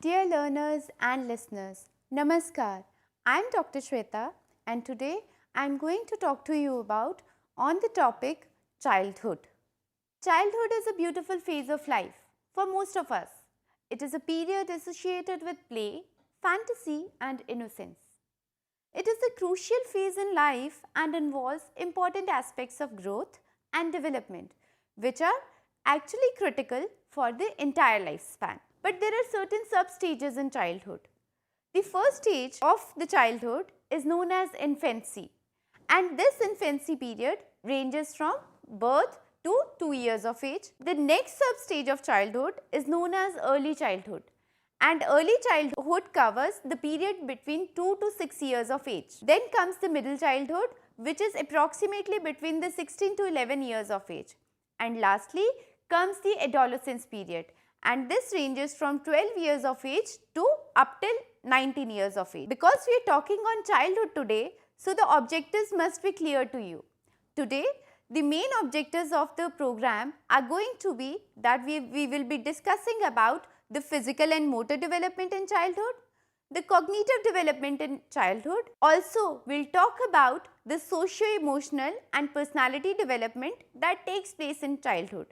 Dear learners and listeners, Namaskar. I am Dr. Shweta and today I am going to talk to you about on the topic childhood. Childhood is a beautiful phase of life for most of us. It is a period associated with play, fantasy and innocence. It is a crucial phase in life and involves important aspects of growth and development which are actually critical for the entire lifespan. But there are certain sub-stages in childhood. The first stage of the childhood is known as infancy, and this infancy period ranges from birth to 2 years of age. The next sub-stage of childhood is known as early childhood, and early childhood covers the period between 2 to 6 years of age. Then comes the middle childhood, which is approximately between the 16 to 11 years of age. And lastly comes the adolescence period, and this ranges from 12 years of age to up till 19 years of age. Because we are talking on childhood today, so the objectives must be clear to you. Today, the main objectives of the program are going to be that we will be discussing about the physical and motor development in childhood, the cognitive development in childhood. Also, we will talk about the socio-emotional and personality development that takes place in childhood.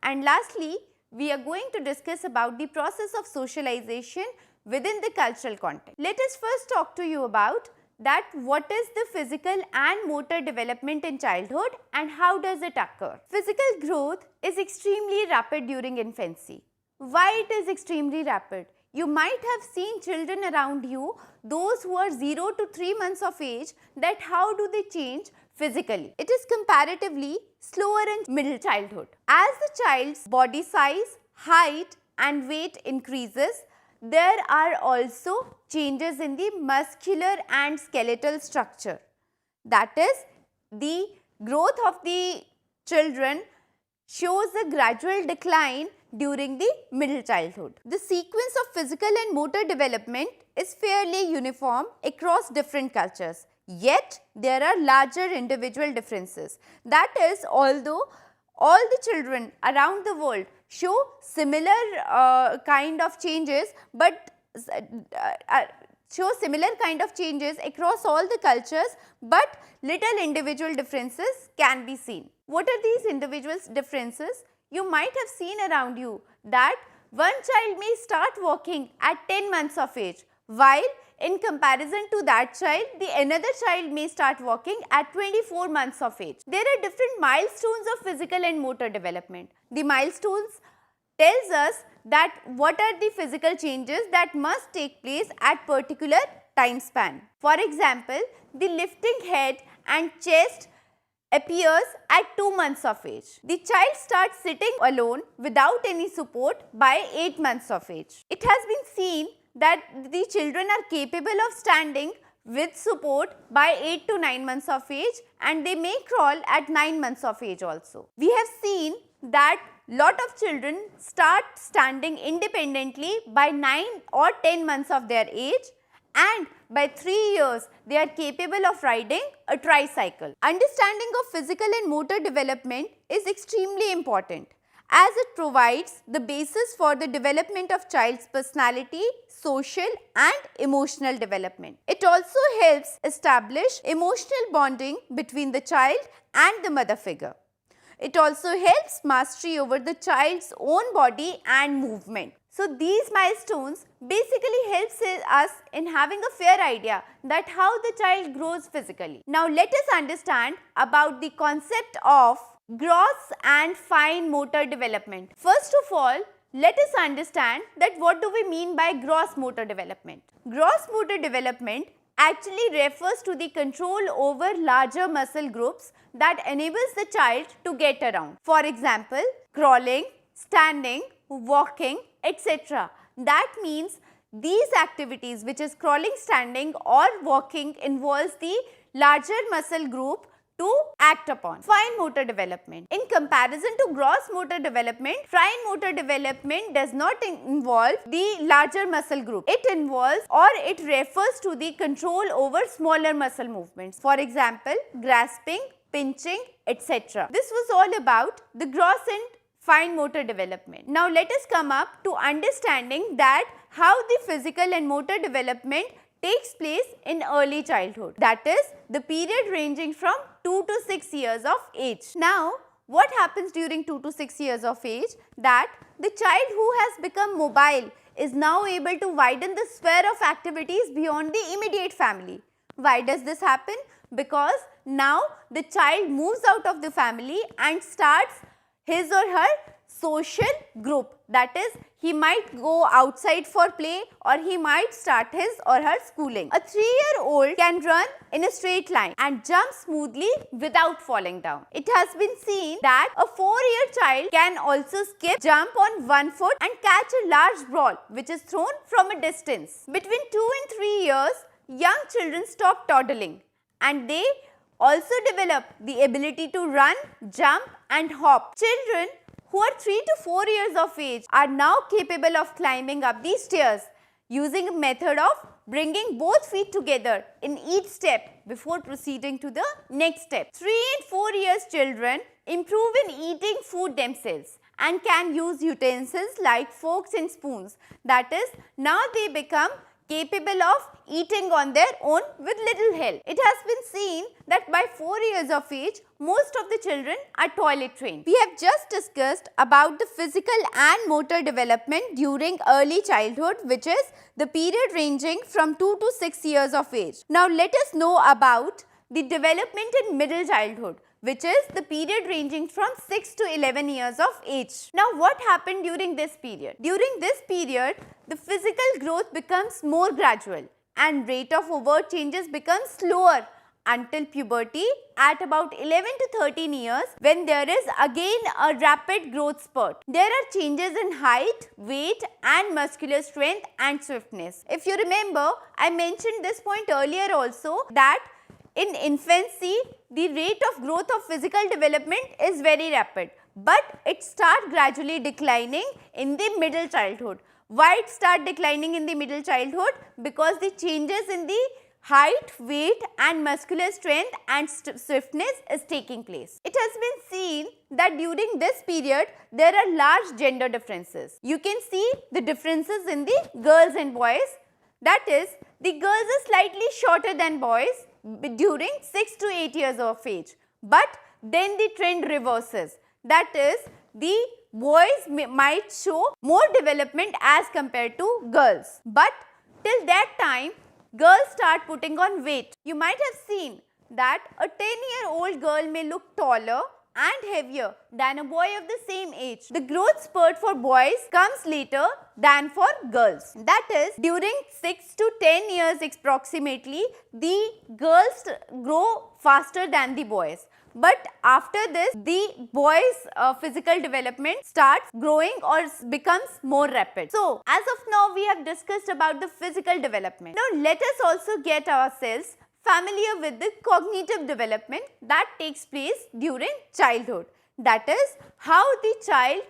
And lastly, we are going to discuss about the process of socialization within the cultural context. Let us first talk to you about that what is the physical and motor development in childhood and how does it occur. Physical growth is extremely rapid during infancy. Why it is extremely rapid? You might have seen children around you, those who are 0 to 3 months of age, that how do they change physically. It is comparatively slower in middle childhood. As the child's body size, height and weight increases, there are also changes in the muscular and skeletal structure. That is, the growth of the children shows a gradual decline during the middle childhood. The sequence of physical and motor development is fairly uniform across different cultures. Yet, there are larger individual differences. That is, although all the children around the world show similar kind of changes, but across all the cultures, but little individual differences can be seen. What are these individual differences? You might have seen around you that one child may start walking at 10 months of age, while in comparison to that child, the another child may start walking at 24 months of age. There are different milestones of physical and motor development. The milestones tells us that what are the physical changes that must take place at particular time span. For example, the lifting head and chest appears at 2 months of age. The child starts sitting alone without any support by 8 months of age. It has been seen that the children are capable of standing with support by 8 to 9 months of age, and they may crawl at 9 months of age also. We have seen that lot of children start standing independently by 9 or 10 months of their age, and by 3 years they are capable of riding a tricycle. Understanding of physical and motor development is extremely important, as it provides the basis for the development of child's personality, social and emotional development. It also helps establish emotional bonding between the child and the mother figure. It also helps mastery over the child's own body and movement. So, these milestones basically helps us in having a fair idea that how the child grows physically. Now, let us understand about the concept of gross and fine motor development. First of all, let us understand that what do we mean by gross motor development. Gross motor development actually refers to the control over larger muscle groups that enables the child to get around. For example, crawling, standing, walking, etc. That means these activities, which is crawling, standing or walking, involves the larger muscle group to act upon. Fine motor development. In comparison to gross motor development, fine motor development does not involve the larger muscle group. It involves or it refers to the control over smaller muscle movements. For example, grasping, pinching, etc. This was all about the gross and fine motor development. Now let us come up to understanding that how the physical and motor development takes place in early childhood, that is the period ranging from 2 to 6 years of age. Now what happens during 2 to 6 years of age? That the child who has become mobile is now able to widen the sphere of activities beyond the immediate family. Why does this happen? Because now the child moves out of the family and starts his or her social group, that is he might go outside for play or he might start his or her schooling. A 3-year-old can run in a straight line and jump smoothly without falling down. It has been seen that a 4-year child can also skip, jump on one foot and catch a large ball which is thrown from a distance. Between 2 and 3 years, young children stop toddling and they also develop the ability to run, jump and hop. Children who are 3 to 4 years of age are now capable of climbing up these stairs using a method of bringing both feet together in each step before proceeding to the next step. 3 and 4 years children improve in eating food themselves and can use utensils like forks and spoons. That is, now they become capable of eating on their own with little help. It has been seen that by 4 years of age, most of the children are toilet trained. We have just discussed about the physical and motor development during early childhood, which is the period ranging from 2 to 6 years of age. Now let us know about the development in middle childhood, which is the period ranging from 6 to 11 years of age. Now what happened during this period? During this period, the physical growth becomes more gradual and rate of overt changes becomes slower until puberty at about 11 to 13 years, when there is again a rapid growth spurt. There are changes in height, weight and muscular strength and swiftness. If you remember, I mentioned this point earlier also that in infancy, the rate of growth of physical development is very rapid, but it starts gradually declining in the middle childhood. Why it starts declining in the middle childhood? Because the changes in the height, weight and muscular strength and swiftness is taking place. It has been seen that during this period, there are large gender differences. You can see the differences in the girls and boys. That is, the girls are slightly shorter than boys during 6 to 8 years of age, but then the trend reverses. That is, the boys might show more development as compared to girls, but till that time girls start putting on weight. You might have seen that a 10-year-old girl may look taller and heavier than a boy of the same age. The growth spurt for boys comes later than for girls. That is, during 6 to 10 years approximately, the girls grow faster than the boys. But after this, the boys' physical development starts growing or becomes more rapid. So, as of now, we have discussed about the physical development. Now, let us also get ourselves familiar with the cognitive development that takes place during childhood. That is, how the child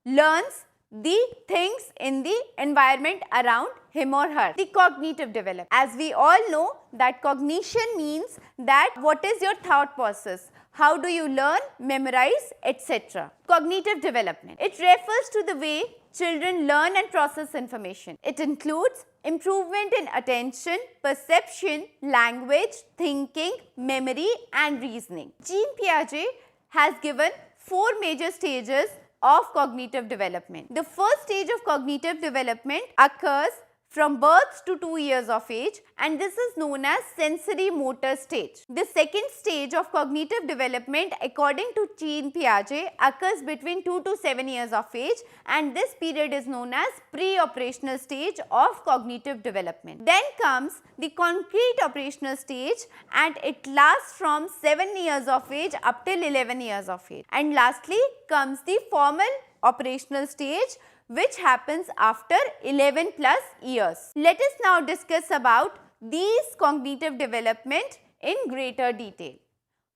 learns the things in the environment around him or her. The cognitive development. As we all know that cognition means that what is your thought process, how do you learn, memorize, etc. Cognitive development. It refers to the way children learn and process information. It includes improvement in attention, perception, language, thinking, memory and reasoning. Jean Piaget has given 4 major stages of cognitive development. The first stage of cognitive development occurs from birth to 2 years of age, and this is known as sensory motor stage. The second stage of cognitive development, according to Jean Piaget, occurs between 2 to 7 years of age, and this period is known as pre-operational stage of cognitive development. Then comes the concrete operational stage, and it lasts from 7 years of age up till 11 years of age. And lastly comes the formal operational stage, which happens after 11 plus years. Let us now discuss about these cognitive development in greater detail.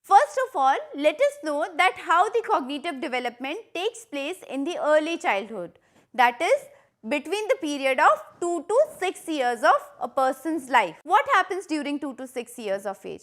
First of all, let us know that how the cognitive development takes place in the early childhood, that is between the period of 2 to 6 years of a person's life. What happens during 2 to 6 years of age?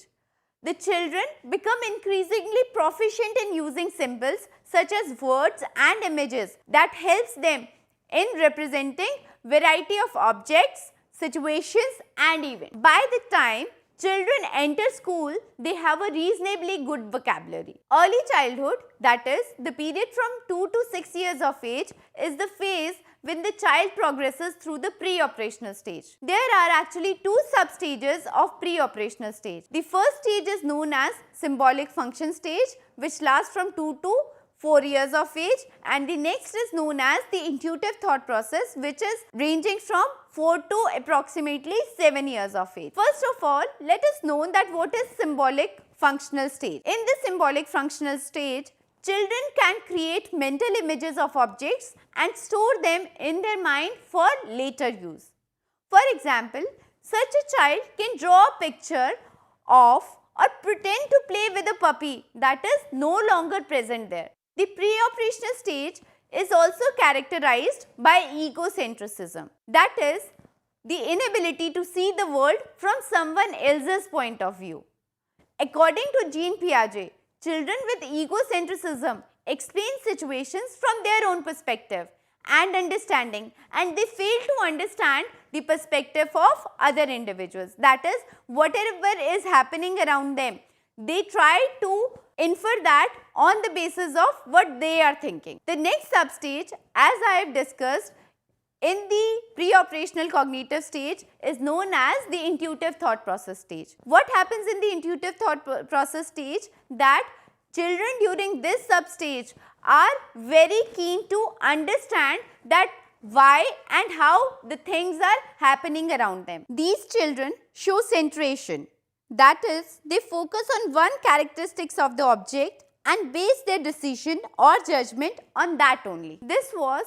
The children become increasingly proficient in using symbols such as words and images that helps them in representing variety of objects, situations and events. By the time children enter school, they have a reasonably good vocabulary. Early childhood, that is the period from 2 to 6 years of age, is the phase when the child progresses through the pre-operational stage. There are actually two sub-stages of pre-operational stage. The first stage is known as symbolic function stage, which lasts from 2 to 4 years of age, and the next is known as the intuitive thought process, which is ranging from 4 to approximately 7 years of age. First of all, let us know that what is symbolic functional stage. In the symbolic functional stage, children can create mental images of objects and store them in their mind for later use. For example, such a child can draw a picture of or pretend to play with a puppy that is no longer present there. The pre-operational stage is also characterized by egocentrism, that is, the inability to see the world from someone else's point of view. According to Jean Piaget, children with egocentrism explain situations from their own perspective and understanding, and they fail to understand the perspective of other individuals. That is, whatever is happening around them, they try to infer that on the basis of what they are thinking. The next substage, as I have discussed in the pre-operational cognitive stage, is known as the intuitive thought process stage. What happens in the intuitive thought process stage? That children during this substage are very keen to understand that why and how the things are happening around them. These children show centration, that is, they focus on one characteristics of the object and base their decision or judgment on that only. This was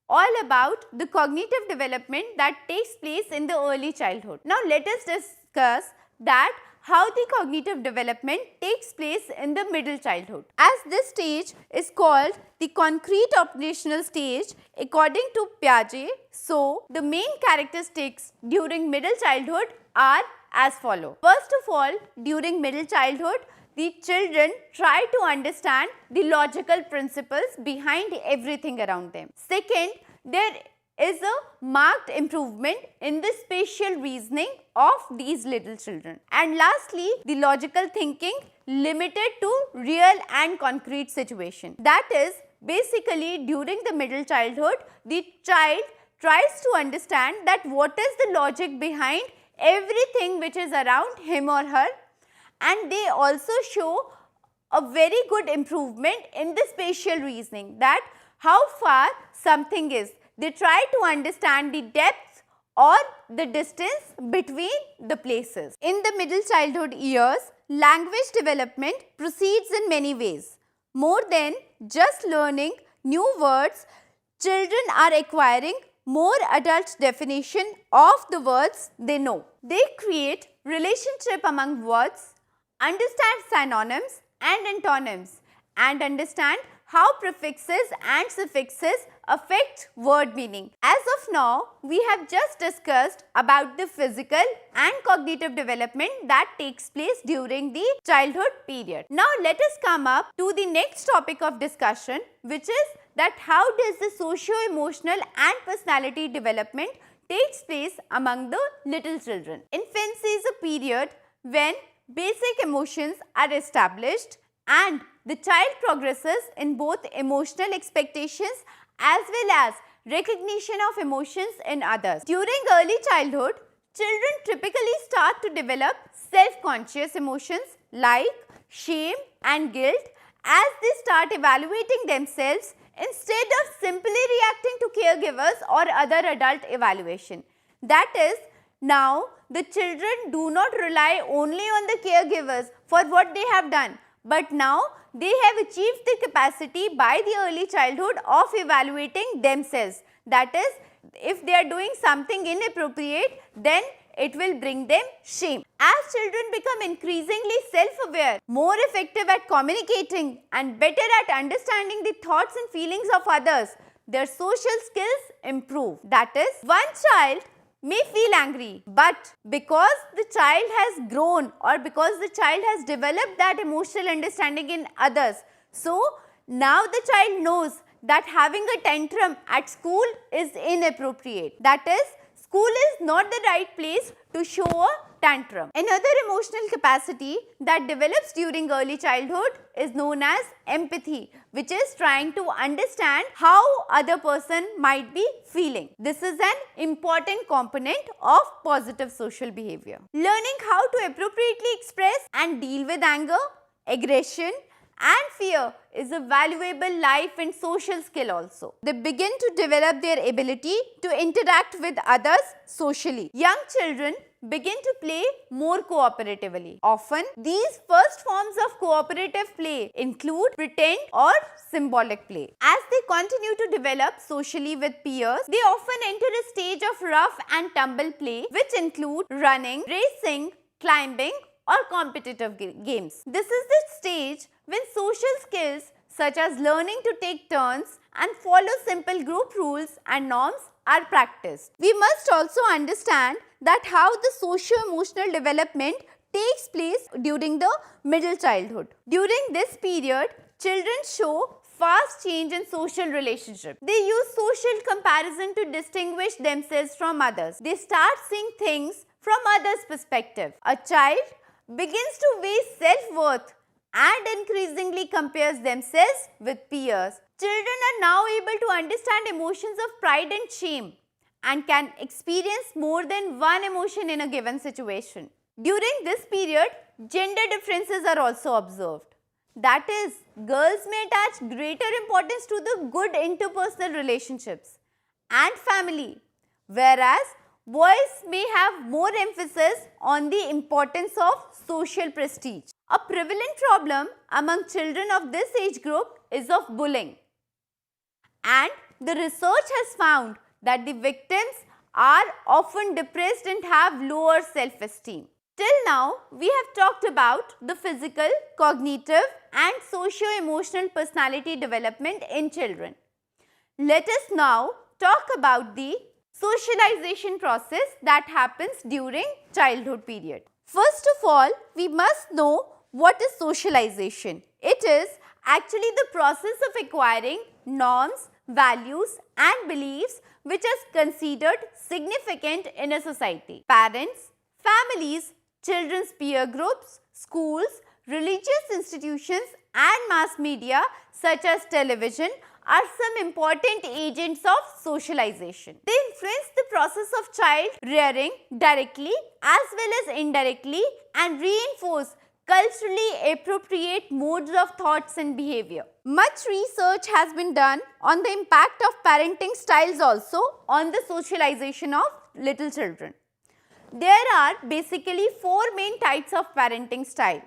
all about the cognitive development that takes place in the early childhood. Now let us discuss that how the cognitive development takes place in the middle childhood. As this stage is called the concrete operational stage according to Piaget, so the main characteristics during middle childhood are as follow. First of all, during middle childhood, the children try to understand the logical principles behind everything around them. Second, there is a marked improvement in the spatial reasoning of these little children. And lastly, the logical thinking limited to real and concrete situation. That is, basically during the middle childhood, the child tries to understand that what is the logic behind everything which is around him or her, and they also show a very good improvement in the spatial reasoning, that how far something is. They try to understand the depth or the distance between the places. In the middle childhood years, language development proceeds in many ways. More than just learning new words, children are acquiring more adult definition of the words they know. They create relationship among words, understand synonyms and antonyms, and understand how prefixes and suffixes affect word meaning. As of now, we have just discussed about the physical and cognitive development that takes place during the childhood period. Now let us come up to the next topic of discussion, which is that how does the socio-emotional and personality development takes place among the little children. Infancy is a period when basic emotions are established and the child progresses in both emotional expectations as well as recognition of emotions in others. During early childhood, children typically start to develop self-conscious emotions like shame and guilt as they start evaluating themselves instead of simply reacting to caregivers or other adult evaluation. That is, now the children do not rely only on the caregivers for what they have done, but now they have achieved the capacity by the early childhood of evaluating themselves. That is, if they are doing something inappropriate, then it will bring them shame. As children become increasingly self-aware, more effective at communicating and better at understanding the thoughts and feelings of others, their social skills improve. That is, one child may feel angry, but because the child has grown or because the child has developed that emotional understanding in others, so now the child knows that having a tantrum at school is inappropriate. That is, school is not the right place to show a tantrum. Another emotional capacity that develops during early childhood is known as empathy, which is trying to understand how other person might be feeling. This is an important component of positive social behavior. Learning how to appropriately express and deal with anger, aggression, and fear is a valuable life and social skill also. They begin to develop their ability to interact with others socially. Young children begin to play more cooperatively. Often, these first forms of cooperative play include pretend or symbolic play. As they continue to develop socially with peers, they often enter a stage of rough and tumble play, which include running, racing, climbing, or competitive games. This is the stage when social skills such as learning to take turns and follow simple group rules and norms are practiced. We must also understand that how the socio-emotional development takes place during the middle childhood. During this period, children show fast change in social relationships. They use social comparison to distinguish themselves from others. They start seeing things from others' perspective. A child begins to weigh self-worth and increasingly compares themselves with peers. Children are now able to understand emotions of pride and shame and can experience more than one emotion in a given situation. During this period, gender differences are also observed. That is, girls may attach greater importance to the good interpersonal relationships and family, whereas boys may have more emphasis on the importance of social prestige. A prevalent problem among children of this age group is of bullying. And the research has found that the victims are often depressed and have lower self-esteem. Till now, we have talked about the physical, cognitive and socio-emotional personality development in children. Let us now talk about the socialization process that happens during childhood period. First of all, we must know what is socialization. It is actually the process of acquiring norms, values and beliefs which is considered significant in a society. Parents, families, children's peer groups, schools, religious institutions and mass media such as television are some important agents of socialization. They influence the process of child rearing directly as well as indirectly and reinforce culturally appropriate modes of thoughts and behavior. Much research has been done on the impact of parenting styles also on the socialization of little children. There are basically four main types of parenting style.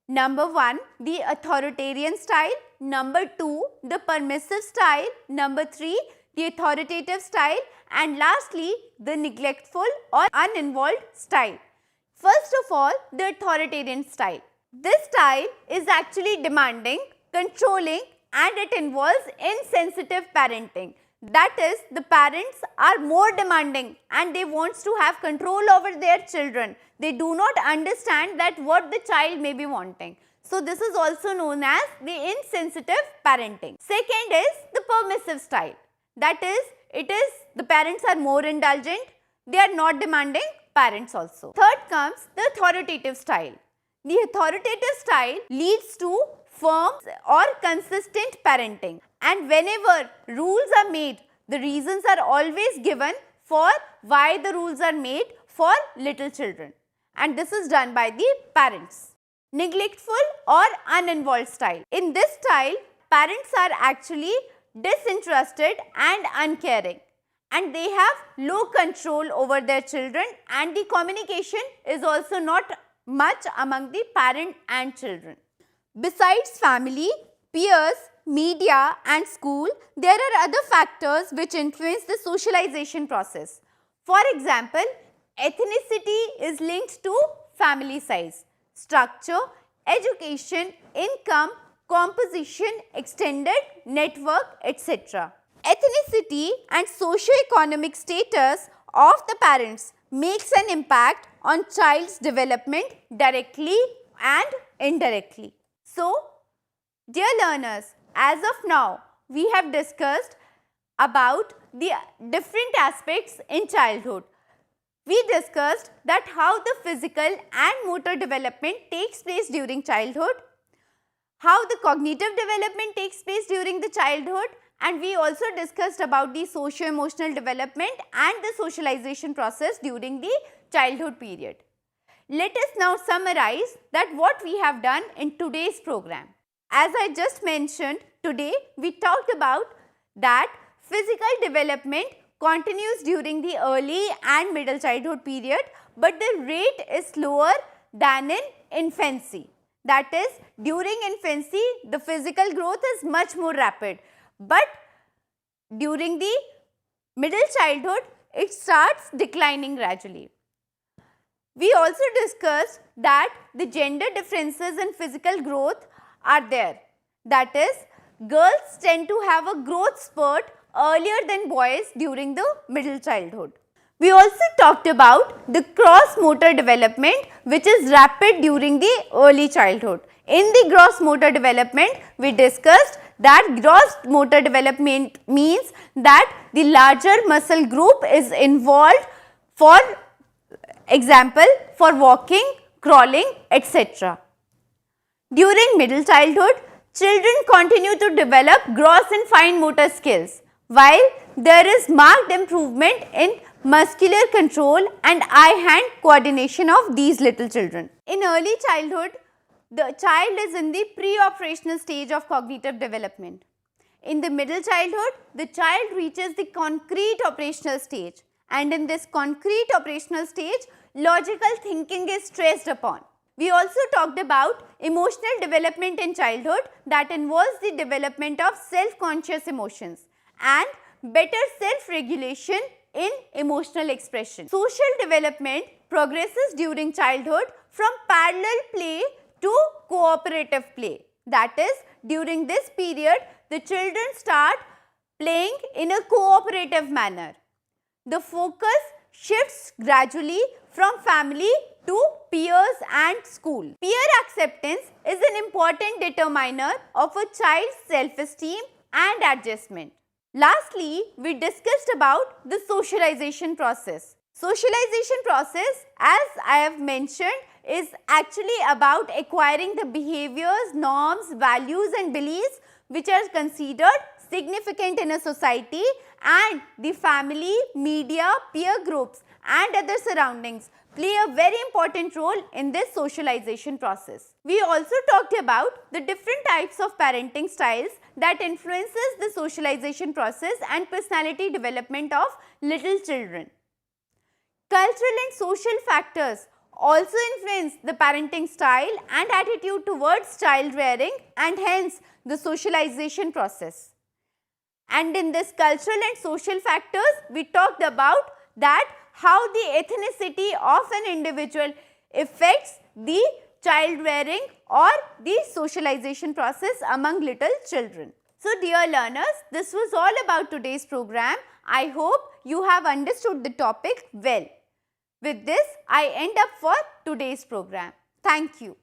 Number 1, the authoritarian style. Number 2, the permissive style. Number 3, the authoritative style. And lastly, the neglectful or uninvolved style. First of all, the authoritarian style. This style is actually demanding, controlling and it involves insensitive parenting. That is, the parents are more demanding and they want to have control over their children. They do not understand that what the child may be wanting. So, this is also known as the insensitive parenting. Second is the permissive style. That is, the parents are more indulgent. They are not demanding parents also. Third comes the authoritative style. The authoritative style leads to firm or consistent parenting, and whenever rules are made, the reasons are always given for why the rules are made for little children, and this is done by the parents. Neglectful or uninvolved style. In this style, parents are actually disinterested and uncaring, and they have low control over their children, and the communication is also not much among the parent and children. Besides family, peers, media and school, there are other factors which influence the socialization process. For example, ethnicity is linked to family size, structure, education, income, composition, extended network, etc. Ethnicity and socio-economic status of the parents makes an impact on child's development directly and indirectly. So, dear learners, as of now, we have discussed about the different aspects in childhood. We discussed that how the physical and motor development takes place during childhood, how the cognitive development takes place during the childhood, and we also discussed about the socio-emotional development and the socialization process during the childhood period. Let us now summarize that what we have done in today's program. As I just mentioned, today we talked about that physical development continues during the early and middle childhood period, but the rate is slower than in infancy. That is, during infancy, the physical growth is much more rapid, but during the middle childhood, it starts declining gradually. We also discussed that the gender differences in physical growth are there. That is, girls tend to have a growth spurt earlier than boys during the middle childhood. We also talked about the gross motor development, which is rapid during the early childhood. In the gross motor development, we discussed that gross motor development means that the larger muscle group is involved, for example, for walking, crawling, etc. During middle childhood, children continue to develop gross and fine motor skills, while there is marked improvement in muscular control and eye-hand coordination of these little children. In early childhood, the child is in the pre-operational stage of cognitive development. In the middle childhood, the child reaches the concrete operational stage, and in this concrete operational stage, logical thinking is stressed upon. We also talked about emotional development in childhood that involves the development of self-conscious emotions and better self-regulation in emotional expression. Social development progresses during childhood from parallel play to cooperative play. That is, during this period, the children start playing in a cooperative manner. The focus shifts gradually from family to peers and school. Peer acceptance is an important determiner of a child's self-esteem and adjustment. Lastly, we discussed about the socialization process. Socialization process, as I have mentioned, is actually about acquiring the behaviors, norms, values and beliefs which are considered significant in a society, and the family, media, peer groups and other surroundings play a very important role in this socialization process. We also talked about the different types of parenting styles that influences the socialization process and personality development of little children. Cultural and social factors also influence the parenting style and attitude towards child rearing and hence the socialization process. And in this cultural and social factors, we talked about that how the ethnicity of an individual affects the child rearing or the socialization process among little children. So dear learners, this was all about today's program. I hope you have understood the topic well. With this, I end up for today's program. Thank you.